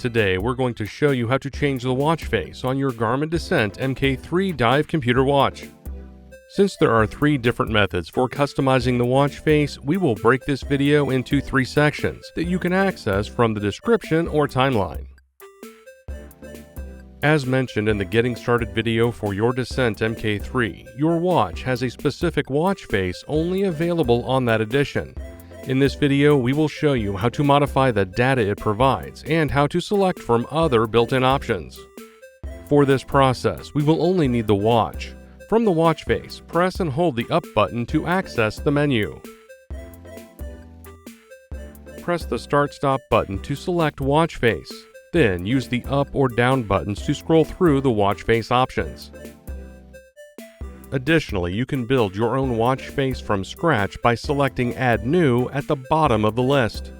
Today, we're going to show you how to change the watch face on your Garmin Descent Mk3 Dive computer watch. Since there are 3 different methods for customizing the watch face, we will break this video into 3 sections that you can access from the description or timeline. As mentioned in the Getting Started video for your Descent Mk3, your watch has a specific watch face only available on that edition. In this video, we will show you how to modify the data it provides and how to select from other built-in options. For this process, we will only need the watch. From the watch face, press and hold the up button to access the menu. Press the Start/Stop button to select watch face. Then use the up or down buttons to scroll through the watch face options. Additionally, you can build your own watch face from scratch by selecting Add New at the bottom of the list.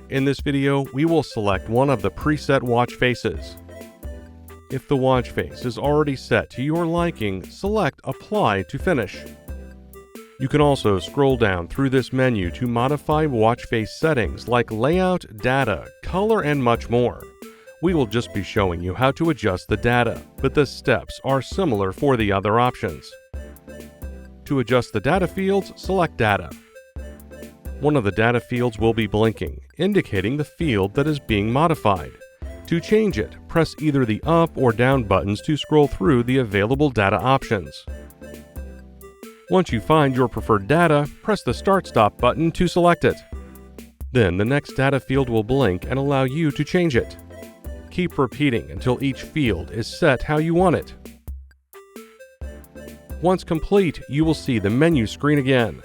In this video, we will select one of the preset watch faces. If the watch face is already set to your liking, select Apply to finish. You can also scroll down through this menu to modify watch face settings like layout, data, color, and much more. We will just be showing you how to adjust the data, but the steps are similar for the other options. To adjust the data fields, select Data. One of the data fields will be blinking, indicating the field that is being modified. To change it, press either the up or down buttons to scroll through the available data options. Once you find your preferred data, press the Start/Stop button to select it. Then the next data field will blink and allow you to change it. Keep repeating until each field is set how you want it. Once complete, you will see the menu screen again.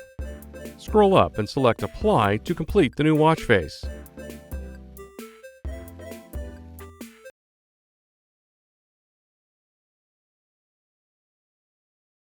Scroll up and select Apply to complete the new watch face.